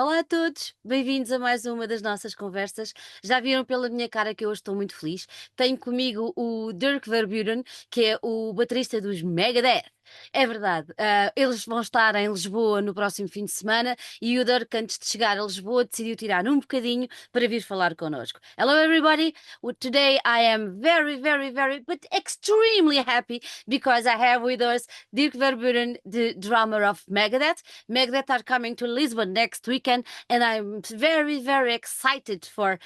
Olá a todos, bem-vindos a mais uma das nossas conversas. Já viram pela minha cara que eu hoje estou muito feliz. Tenho comigo o Dirk Verbeuren, que é o baterista dos Megadeth. É verdade, eles vão estar em Lisboa no próximo fim de semana e o Dirk, antes de chegar a Lisboa, decidiu tirar um bocadinho para vir falar connosco. Hello everybody, today I am very, but extremely happy because I have with us Dirk Verbeuren, the drummer of Megadeth. Megadeth are coming to Lisbon next weekend, and I'm very excited for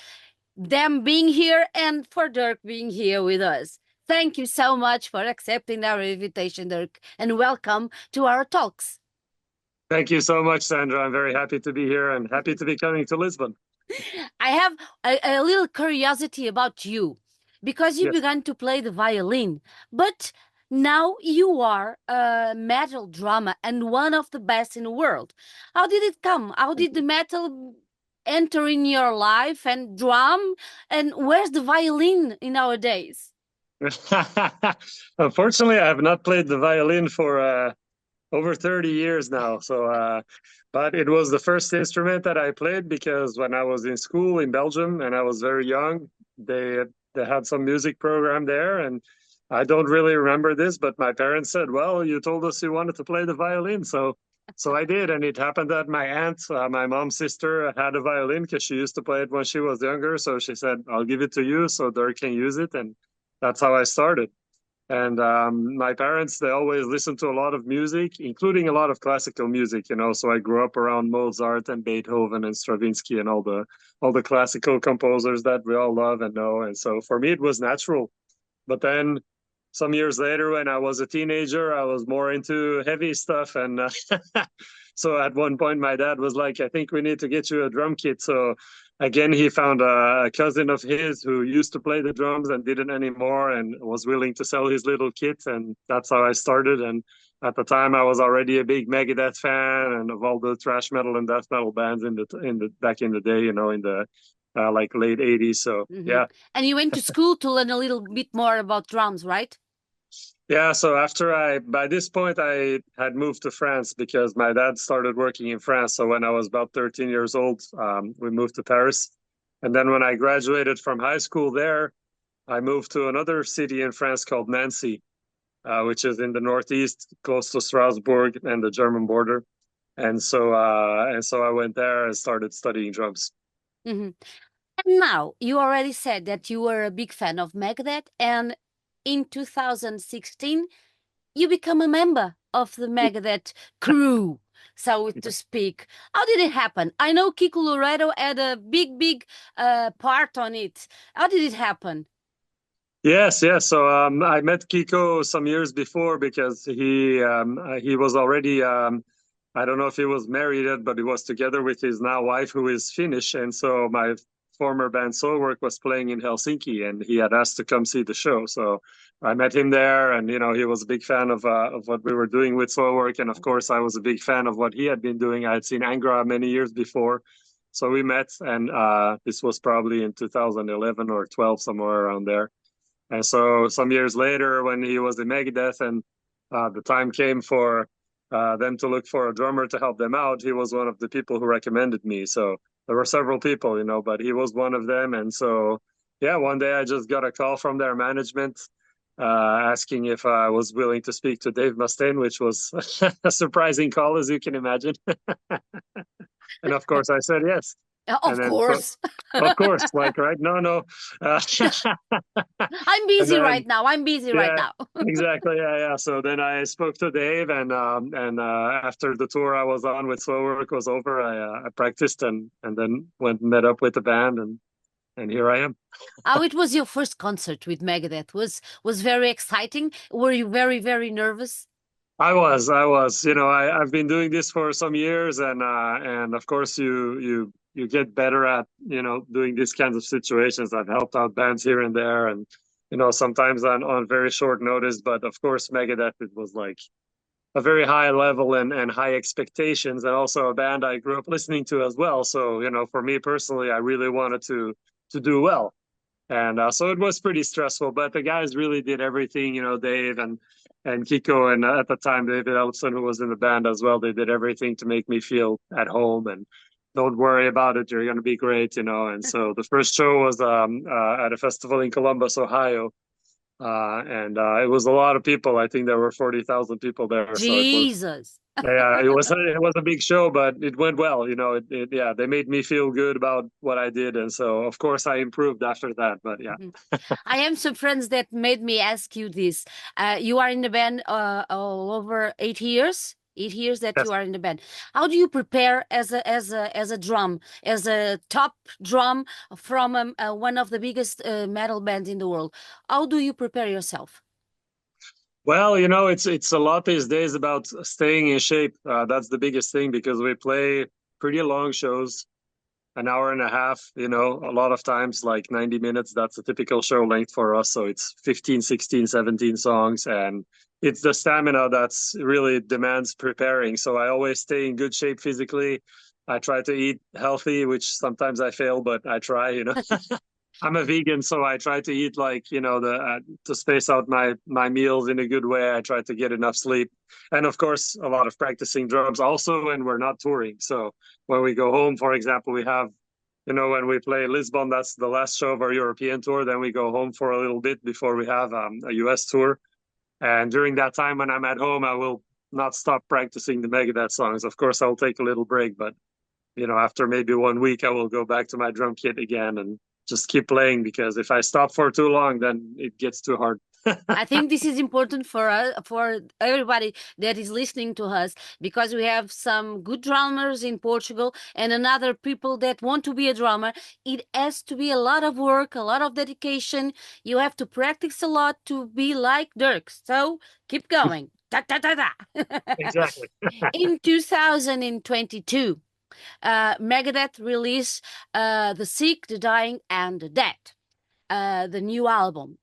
them being here and for Dirk being here with us. Thank you so much for accepting our invitation, Dirk, and welcome to our talks. Thank you so much, Sandra. I'm very happy to be here and happy to be coming to Lisbon. I have a little curiosity about you because you Yes. began to play the violin, but now you are a metal drummer and one of the best in the world. How did it come? How did the metal enter in your life and drum? And where's the violin in nowadays? Unfortunately, I have not played the violin for over 30 years now. But it was the first instrument that I played because when I was in school in Belgium and I was very young, they had some music program there, and I don't really remember this, but my parents said, "Well, you told us you wanted to play the violin, so I did." And it happened that my aunt, my mom's sister, had a violin because she used to play it when she was younger. So she said, "I'll give it to you so Dirk can use it," and that's how I started. And my parents, they always listened to a lot of music, including a lot of classical music, you know. So I grew up around Mozart and Beethoven and Stravinsky and all the classical composers that we all love and know. And so for me, it was natural. But then some years later, when I was a teenager, I was more into heavy stuff. And so at one point, my dad was like, "I think we need to get you a drum kit." So again, he found a cousin of his who used to play the drums and didn't anymore and was willing to sell his little kit. And that's how I started. And at the time, I was already a big Megadeth fan and of all the thrash metal and death metal bands in the back in the day, you know, in the like late 80s. So yeah. And you went to school to learn a little bit more about drums, right? Yeah, so by this point, I had moved to France because my dad started working in France. So when I was about 13 years old, we moved to Paris. And then when I graduated from high school there, I moved to another city in France called Nancy, which is in the northeast, close to Strasbourg and the German border. And so I went there and started studying drums. Mm-hmm. And now, you already said that you were a big fan of Megadeth, and in 2016, you become a member of the Megadeth crew, so to speak. How did it happen? I know Kiko Loreto had a big part on it. How did it happen? Yes. So I met Kiko some years before because he was already I don't know if he was married yet, but he was together with his now wife, who is Finnish. And so my former band Soilwork was playing in Helsinki, and he had asked to come see the show. So I met him there, and you know, he was a big fan of what we were doing with Soilwork, and of course I was a big fan of what he had been doing. I had seen Angra many years before. So we met, and this was probably in 2011 or 12, somewhere around there. And so some years later, when he was in Megadeth and the time came for them to look for a drummer to help them out, he was one of the people who recommended me. So there were several people, you know, but he was one of them. And so, yeah, one day I just got a call from their management asking if I was willing to speak to Dave Mustaine, which was a surprising call, as you can imagine. And of course, I said yes. Of course. Of course, like, right? No. I'm busy then, right now. I'm busy right now. Exactly. Yeah. So then I spoke to Dave, and after the tour I was on with Soilwork was over, I practiced and then went and met up with the band, and here I am. How it was your first concert with Megadeth? Was very exciting. Were you very nervous? I was. You know, I've been doing this for some years, and of course you get better at, you know, doing these kinds of situations. I've helped out bands here and there, and you know, sometimes on very short notice. But of course, Megadeth, it was like a very high level and high expectations, and also a band I grew up listening to as well. So you know, for me personally, I really wanted to do well. And so it was pretty stressful, but the guys really did everything, you know, Dave and Kiko, and at the time David Ellison, who was in the band as well. They did everything to make me feel at home, and don't worry about it. You're going to be great, you know. And so the first show was at a festival in Columbus, Ohio. And it was a lot of people. I think there were 40,000 people there. So it was, Jesus. yeah, it was a big show, but it went well. You know, yeah, they made me feel good about what I did. And so, of course, I improved after that. But yeah. Mhm. I have some friends that made me ask you this. You are in the band all over 8 years. 8 years that you Yes. are in the band. How do you prepare as a drum, as a top drum from one of the biggest metal bands in the world? How do you prepare yourself? Well, you know, it's a lot these days about staying in shape. That's the biggest thing because we play pretty long shows, an hour and a half, you know, a lot of times like 90 minutes. That's a typical show length for us. So it's 15, 16, 17 songs. And it's the stamina that's really demands preparing. So I always stay in good shape physically. I try to eat healthy, which sometimes I fail, but I try, you know. I'm a vegan, so I try to eat like, you know, the to space out my meals in a good way. I try to get enough sleep, and of course, a lot of practicing drums also when we're not touring. So when we go home, for example, we have, you know, when we play Lisbon, that's the last show of our European tour. Then we go home for a little bit before we have a US tour. And during that time, when I'm at home, I will not stop practicing the Megadeth songs. Of course, I'll take a little break, but you know, after maybe 1 week, I will go back to my drum kit again and just keep playing because if I stop for too long, then it gets too hard. I think this is important for us, for everybody that is listening to us, because we have some good drummers in Portugal and another people that want to be a drummer. It has to be a lot of work, a lot of dedication. You have to practice a lot to be like Dirk. So keep going. Ta ta ta ta. Exactly. In 2022, Megadeth released The Sick, the Dying, and the Dead, the new album.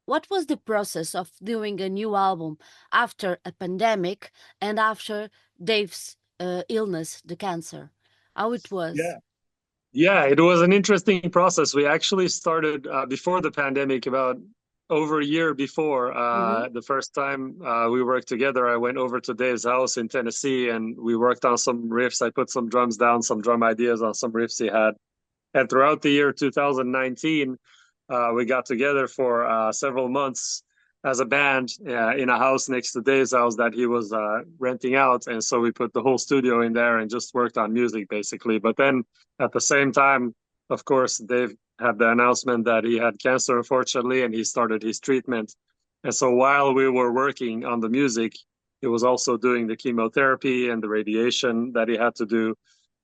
What was the process of doing a new album after a pandemic and after Dave's illness, the cancer? How it was? Yeah. Yeah, it was an interesting process. We actually started before the pandemic, about over a year before. Mm-hmm. The first time we worked together, I went over to Dave's house in Tennessee and we worked on some riffs. I put some drums down, some drum ideas on some riffs he had. And throughout the year 2019, we got together for several months as a band in a house next to Dave's house that he was renting out. And so we put the whole studio in there and just worked on music basically. But then at the same time, of course, Dave had the announcement that he had cancer, unfortunately, and he started his treatment. And so while we were working on the music, he was also doing the chemotherapy and the radiation that he had to do.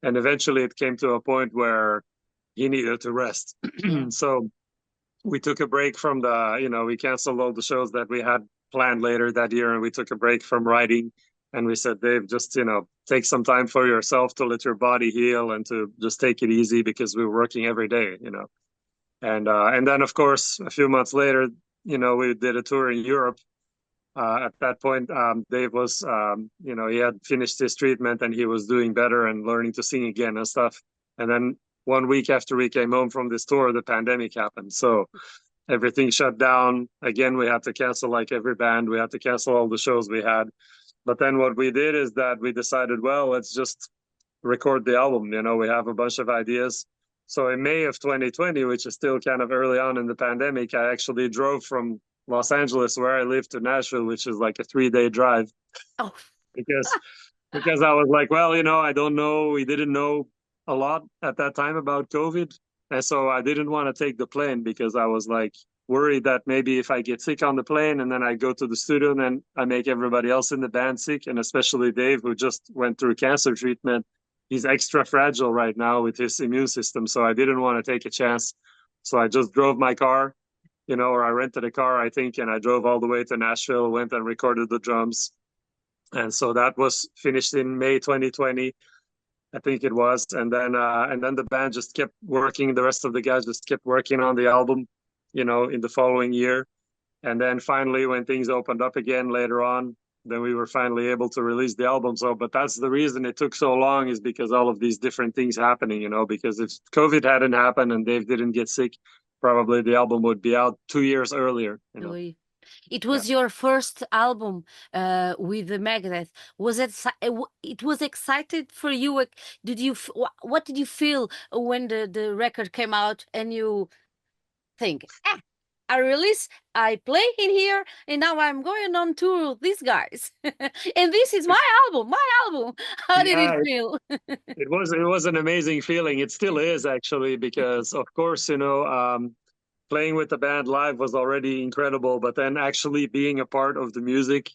And eventually it came to a point where he needed to rest. Yeah. So we took a break from the, you know, we canceled all the shows that we had planned later that year and we took a break from writing. And we said, Dave, just, you know, take some time for yourself to let your body heal and to just take it easy because we were working every day, you know. And then, of course, a few months later, you know, we did a tour in Europe. At that point, Dave was, you know, he had finished his treatment and he was doing better and learning to sing again and stuff. And then 1 week after we came home from this tour, the pandemic happened. So everything shut down. Again, we had to cancel like every band. We had to cancel all the shows we had. But then what we did is that we decided, well, let's just record the album. You know, we have a bunch of ideas. So in May of 2020, which is still kind of early on in the pandemic, I actually drove from Los Angeles, where I live, to Nashville, which is like a 3 day drive, Oh. because I was like, well, you know, I don't know. We didn't know a lot at that time about COVID. And so I didn't want to take the plane because I was like worried that maybe if I get sick on the plane and then I go to the studio and then I make everybody else in the band sick, and especially Dave, who just went through cancer treatment, he's extra fragile right now with his immune system. So I didn't want to take a chance. So I just drove my car, you know, or I rented a car, I think, and I drove all the way to Nashville, went and recorded the drums. And so that was finished in May 2020, I think it was. And then the band just kept working. The rest of the guys just kept working on the album, you know, in the following year. And then finally, when things opened up again later on, then we were finally able to release the album. So, but that's the reason it took so long, is because all of these different things happening, you know, because if COVID hadn't happened and Dave didn't get sick, probably the album would be out 2 years earlier, you know. Oui. It Yeah. was your first album with the Megadeth. Was it? It was excited for you? Did you? What did you feel when the record came out and you think, ah, I release, I play in here, and now I'm going on tour with these guys, and this is my album, my album. How did it Yeah, feel? it was an amazing feeling. It still is actually, because of course, playing with the band live was already incredible, but then actually being a part of the music,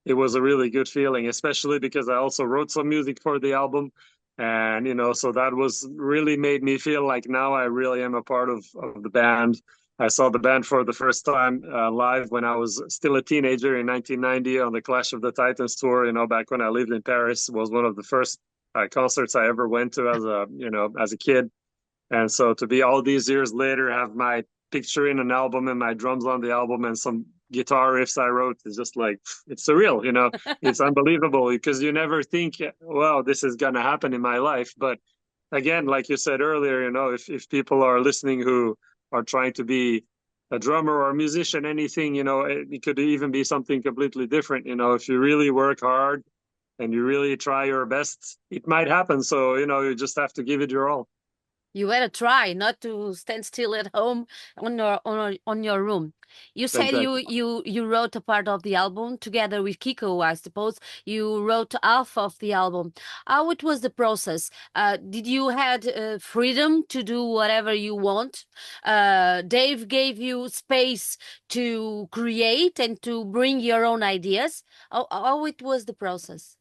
it was a really good feeling, especially because I also wrote some music for the album. And, so that was really made me feel like now I really am a part of the band. I saw the band for the first time live when I was still a teenager in 1990 on the Clash of the Titans tour, back when I lived in Paris. It was one of the first concerts I ever went to as a kid. And so to be all these years later, have my picture in an album and my drums on the album and some guitar riffs I wrote is just like, it's surreal. It's unbelievable because you never think, well, this is going to happen in my life. But again, like you said earlier, if people are listening who are trying to be a drummer or a musician, anything, it could even be something completely different. If you really work hard and you really try your best, it might happen. So, you just have to give it your all. You better try not to stand still at home on your room. You said you Exactly. you wrote a part of the album together with Kiko. I suppose you wrote half of the album. How it was the process? Did you had freedom to do whatever you want? Dave gave you space to create and to bring your own ideas. How it was the process?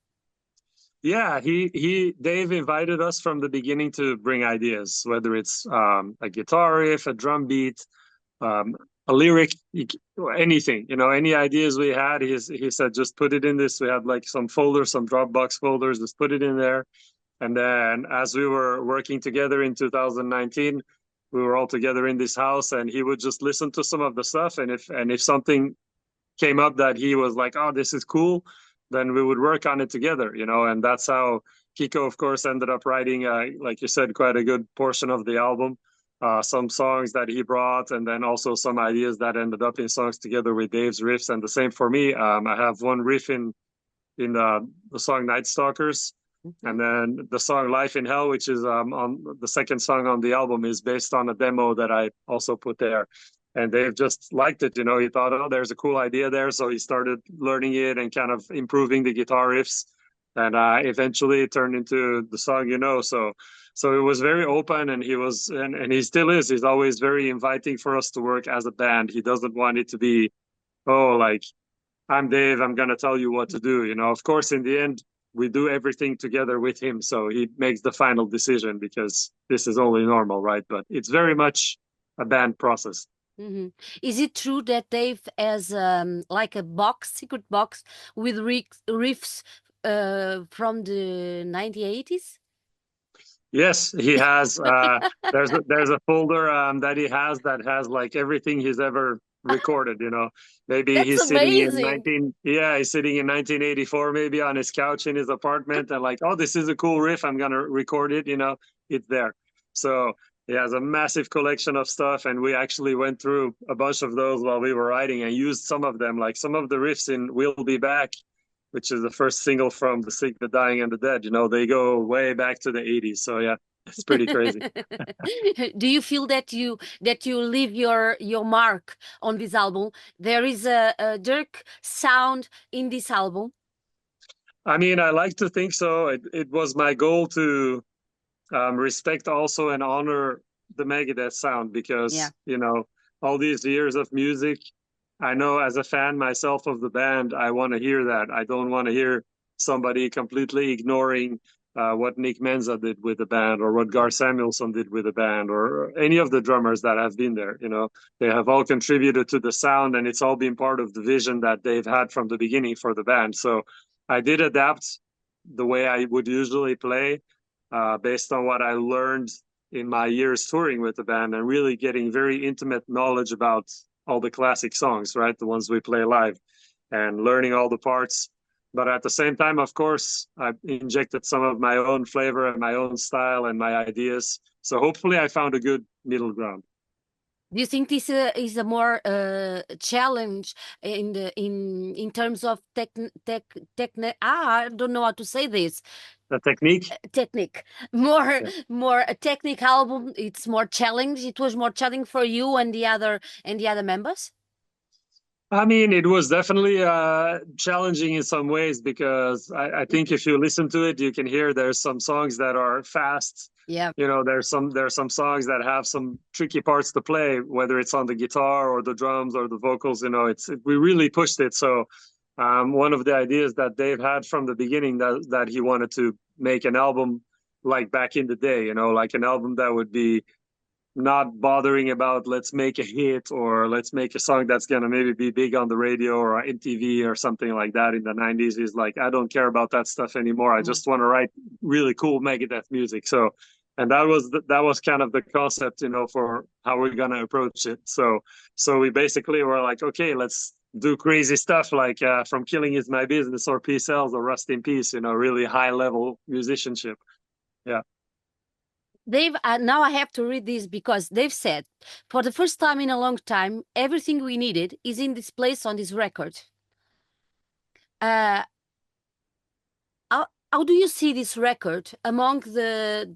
Yeah, Dave invited us from the beginning to bring ideas, whether it's a guitar riff, a drum beat, um, a lyric, anything. Any ideas we had, he said just put it in this. We had like some folders, some Dropbox folders, just put it in there. And then as we were working together in 2019, we were all together in this house, and he would just listen to some of the stuff, and if something came up that he was like, oh, this is cool, then we would work on it together, and that's how Kiko, of course, ended up writing, like you said, quite a good portion of the album. Some songs that he brought, and then also some ideas that ended up in songs together with Dave's riffs. And the same for me. I have one riff in the song Night Stalkers, Mhm. and then the song Life in Hell, which is on the second song on the album, is based on a demo that I also put there. And Dave just liked it. He thought, oh, there's a cool idea there. So he started learning it and kind of improving the guitar riffs. And eventually it turned into the song. So it was very open, and and he still is. He's always very inviting for us to work as a band. He doesn't want it to be, oh, like, I'm Dave, I'm going to tell you what to do. Of course, in the end, we do everything together with him. So he makes the final decision because this is only normal, right? But it's very much a band process. Mhm. Is it true that Dave has like a box, secret box with riffs from the 1980s? Yes, he has. There's a folder that he has that has like everything he's ever recorded. Maybe That's amazing. he's sitting in 1984, maybe on his couch in his apartment, and like, oh, this is a cool riff. I'm gonna record it. It's there. So he has a massive collection of stuff, and we actually went through a bunch of those while we were writing and used some of them, like some of the riffs in "We'll Be Back," which is the first single from The Sick, the Dying, and the Dead. They go way back to the 80s. So yeah, it's pretty crazy. Do you feel that you leave your mark on this album? There is a Dirk sound in this album. I mean, I like to think so. It was my goal to respect also and honor the Megadeth sound Yeah. because, all these years of music, I know as a fan myself of the band, I want to hear that. I don't want to hear somebody completely ignoring what Nick Menza did with the band or what Gar Samuelson did with the band or any of the drummers that have been there. They have all contributed to the sound, and it's all been part of the vision that they've had from the beginning for the band. So I did adapt the way I would usually play based on what I learned in my years touring with the band and really getting very intimate knowledge about all the classic songs, right? The ones we play live and learning all the parts. But at the same time, of course, I injected some of my own flavor and my own style and my ideas. So hopefully I found a good middle ground. Do you think this is a more challenge in terms of I don't know how to say this The technique. technique, more a technique album? It's more challenge. It was more challenging for you and the other members. I mean, it was definitely challenging in some ways because I think if you listen to it, you can hear there's some songs that are fast. Yeah. You know, there's some songs that have some tricky parts to play, whether it's on the guitar or the drums or the vocals. You know, we really pushed it. So one of the ideas that Dave had from the beginning that he wanted to make an album like back in the day. You know, like an album that would be not bothering about let's make a hit or let's make a song that's gonna maybe be big on the radio or MTV or something like that in the 90s. Is like, I don't care about that stuff anymore. I Mm. just want to write really cool Megadeth music. So, and that was kind of the concept, you know, for how we're gonna approach it. So we basically were like, okay, let's do crazy stuff like From Killing Is My Business or Peace Sells or Rust in Peace, you know, really high level musicianship. Yeah. They've now I have to read this because they've said for the first time in a long time, everything we needed is in this place on this record. Uh, how do you see this record among the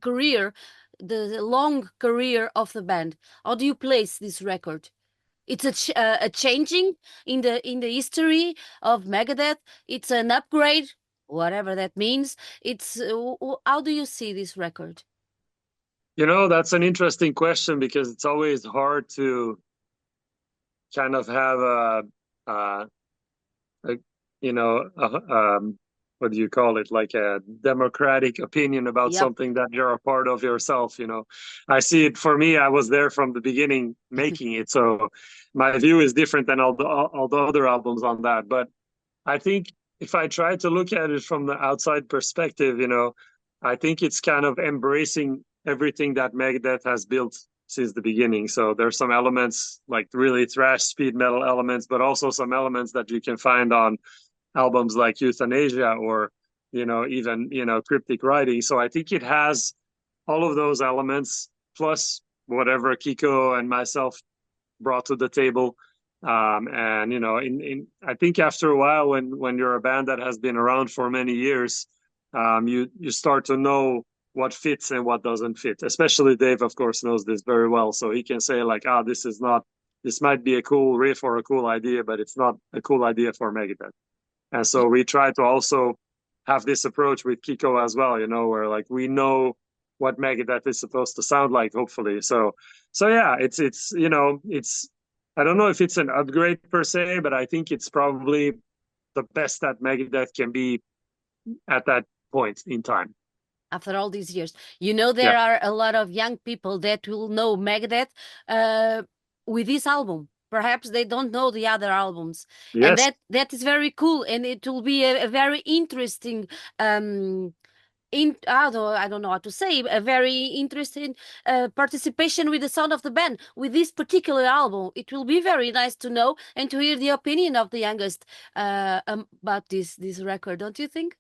career, the long career of the band? How do you place this record? It's a changing in the history of Megadeth. It's an upgrade, whatever that means. It's how do you see this record? You know, that's an interesting question because it's always hard to kind of have a you know, what do you call it? Like a democratic opinion about Yep. something that you're a part of yourself. You know, I see it for me. I was there from the beginning making it, so my view is different than all the other albums on that. But I think if I try to look at it from the outside perspective, you know, I think it's kind of embracing everything that Megadeth has built since the beginning. So there's some elements like really thrash speed metal elements, but also some elements that you can find on albums like Euthanasia or, you know, even, you know, Cryptic Writing. So I think it has all of those elements plus whatever Kiko and myself brought to the table. And you know, I think after a while, when you're a band that has been around for many years, you start to know what fits and what doesn't fit. Especially Dave, of course, knows this very well, so he can say like, "Ah, this is not. This might be a cool riff or a cool idea, but it's not a cool idea for Megadeth." And so we try to also have this approach with Kiko as well, you know, where like we know what Megadeth is supposed to sound like, hopefully. So yeah, it's you know, it's I don't know if it's an upgrade per se, but I think it's probably the best that Megadeth can be at that point in time. After all these years, you know, Yeah. there are a lot of young people that will know Megadeth uh, with this album. Perhaps they don't know the other albums, and Yes. that is very cool, and it will be a very interesting I don't know how to say, a very interesting participation with the sound of the band with this particular album. It will be very nice to know and to hear the opinion of the youngest about this record, don't you think?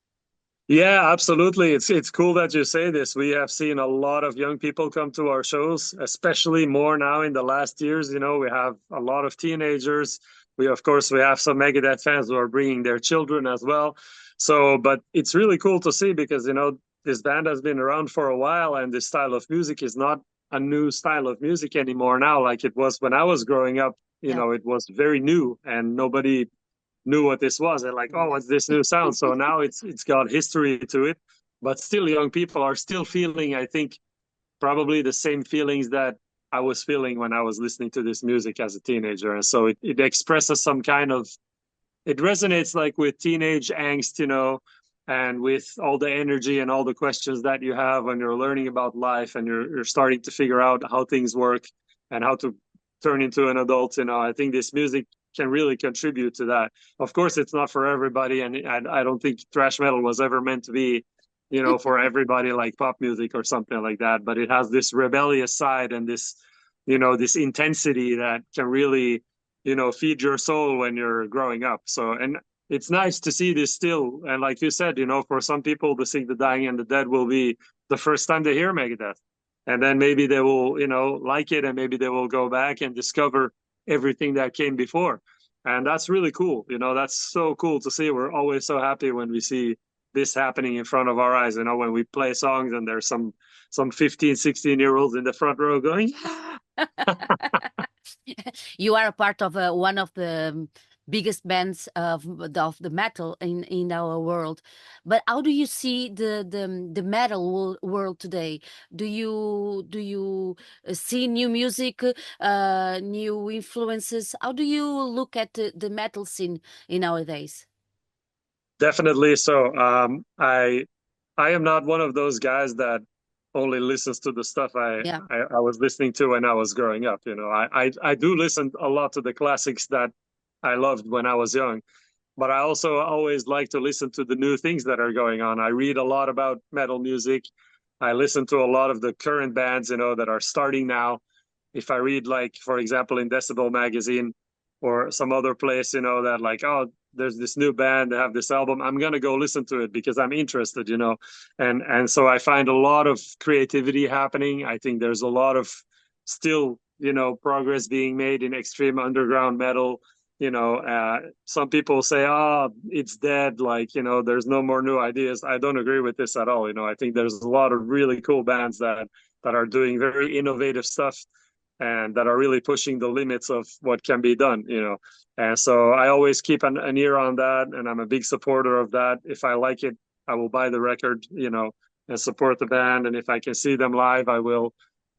Yeah, absolutely. It's cool that you say this. We have seen a lot of young people come to our shows, especially more now in the last years. You know, we have a lot of teenagers. Of course, we have some Megadeth fans who are bringing their children as well. So, but it's really cool to see because, you know, this band has been around for a while and this style of music is not a new style of music anymore now, like it was when I was growing up. You Yeah. know, it was very new and nobody knew what this was. They're like, oh, what's this new sound? So now it's got history to it, but still young people are still feeling, I think, probably the same feelings that I was feeling when I was listening to this music as a teenager. And so it expresses some kind of, it resonates like with teenage angst, you know, and with all the energy and all the questions that you have when you're learning about life and you're starting to figure out how things work and how to turn into an adult. You know, I think this music can really contribute to that. Of course, it's not for everybody, and I don't think thrash metal was ever meant to be, you know, for everybody like pop music or something like that. But it has this rebellious side and this, you know, this intensity that can really, you know, feed your soul when you're growing up. So, and it's nice to see this still. And like you said, you know, for some people, the Sick, the Dying, and the Dead will be the first time they hear Megadeth. and then maybe they will, like it, and maybe they will go back and discover everything that came before. And that's really cool. That's so cool to see. We're always so happy when we see this happening in front of our eyes. When we play songs and there's some 15, 16-year-olds in the front row going, You are a part of one of the biggest bands of the metal in our world. But how do you see the metal world today? Do you see new music, new influences? How do you look at the metal scene in nowadays? definitely. So I am not one of those guys that only listens to the stuff Yeah, I was listening to when I was growing up. I do listen a lot to the classics that I loved when I was young, but I also always like to listen to the new things that are going on. I read a lot about metal music. I listen to a lot of the current bands, that are starting now. If I read, like, for example, in Decibel magazine or some other place, that like, oh, there's this new band, they have this album, I'm gonna go listen to it because I'm interested, and so I find a lot of creativity happening. I think there's a lot of still, progress being made in extreme underground metal. Some people say, oh, it's dead, like, there's no more new ideas. I don't agree with this at all. I think there's a lot of really cool bands that are doing very innovative stuff and that are really pushing the limits of what can be done. And so I always keep an ear on that, and I'm a big supporter of that. If I like it, I will buy the record, and support the band. And if I can see them live, I will.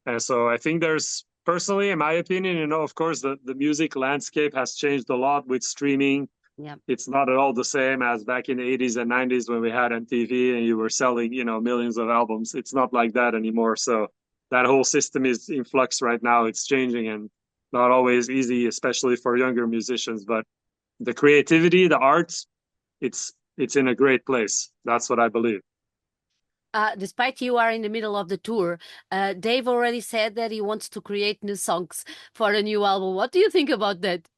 And so I think there's, personally, in my opinion, of course, the music landscape has changed a lot with streaming. yeah. It's not at all the same as back in the 80s and 90s when we had MTV and you were selling, millions of albums. It's not like that anymore. So that whole system is in flux right now. It's changing and not always easy, especially for younger musicians. But the creativity, the arts, it's in a great place. That's what I believe. Despite you are in the middle of the tour, Dave already said that he wants to create new songs for a new album. What do you think about that?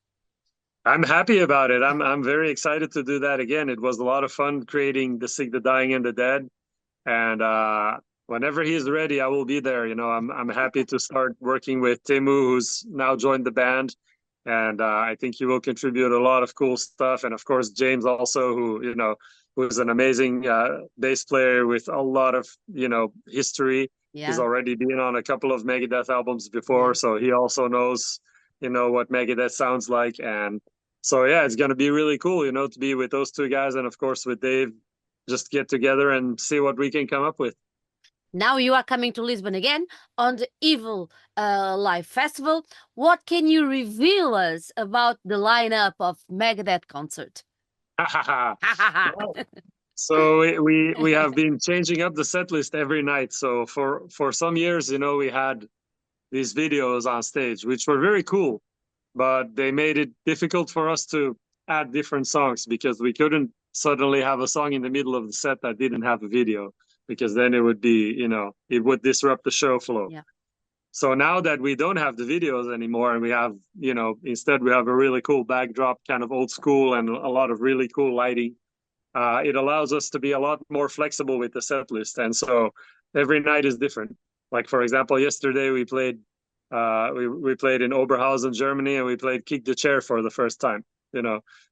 I'm happy about it. I'm very excited to do that again. It was a lot of fun creating The Sick, the Dying, and the Dead. And whenever he's ready, I will be there. I'm happy to start working with Temu, who's now joined the band, and I think he will contribute a lot of cool stuff. And of course, James also, who's an amazing bass player with a lot of history. He's Yeah, already been on a couple of Megadeth albums yeah. before, so he also knows what Megadeth sounds like. And so yeah, it's going to be really cool, to be with those two guys, and of course with Dave, just get together and see what we can come up with. Now you are coming to Lisbon again on the Evil Live Festival. What can you reveal us about the lineup of Megadeth concert? Ha ha ha. Well, so we have been changing up the set list every night. So for some years, we had these videos on stage, which were very cool, but they made it difficult for us to add different songs because we couldn't suddenly have a song in the middle of the set that didn't have a video, because then it would be, it would disrupt the show flow. Yeah. So now that we don't have the videos anymore and we have, instead we have a really cool backdrop, kind of old school, and a lot of really cool lighting, it allows us to be a lot more flexible with the set list. And so every night is different. Like, for example, yesterday we played in Oberhausen, Germany, and we played Kick the Chair for the first time,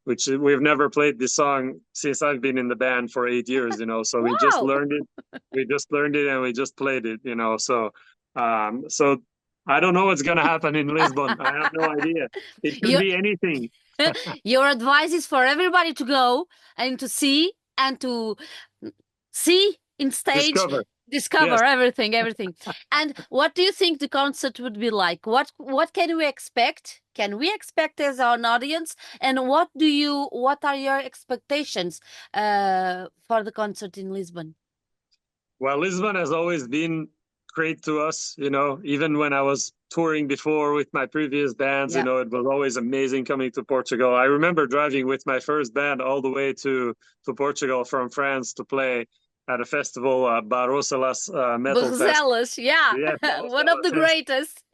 which we've never played this song since I've been in the band for 8 years, so we just Wow. learned it. We just learned it and we just played it. So I don't know what's going to happen in Lisbon. I have no idea. It could You, be anything. your advice is for everybody to go and to see and to see in stage, Discover. Yes. discover everything. And what do you think the concert would be like? What can we expect? Can we expect as an audience? And what are your expectations for the concert in Lisbon? Well, Lisbon has always been great to us, even when I was touring before with my previous bands, Yeah. it was always amazing coming to Portugal. I remember driving with my first band all the way to Portugal from France to play at a festival, Barroselas Metal Fest. Bruxelles, yeah. Yes, One of the Barroselas, yes. greatest.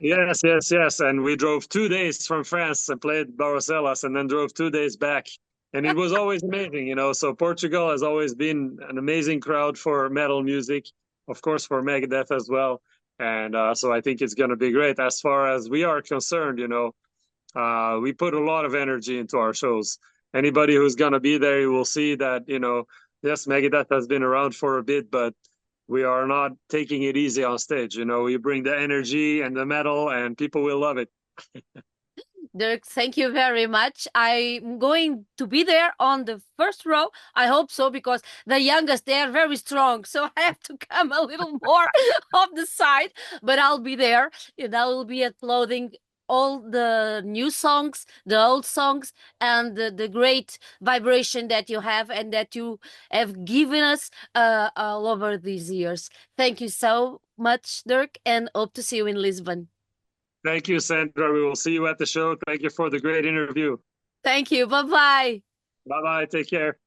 Yes, yes, yes. And we drove 2 days from France and played Barroselas and then drove 2 days back. And it was always amazing. So Portugal has always been an amazing crowd for metal music, of course, for Megadeth as well. And so I think it's going to be great. As far as we are concerned, we put a lot of energy into our shows. Anybody who's going to be there, you will see that, yes, Megadeth has been around for a bit, but we are not taking it easy on stage. We bring the energy and the metal, and people will love it. Dirk, thank you very much. I'm going to be there on the first row. I hope so, because the youngest, they are very strong. So I have to come a little more off the side, but I'll be there. And I will be applauding all the new songs, the old songs, and the great vibration that you have and that you have given us all over these years. Thank you so much, Dirk, and hope to see you in Lisbon. Thank you, Sandra. We will see you at the show. Thank you for the great interview. Thank you. Bye-bye. Bye bye. Take care.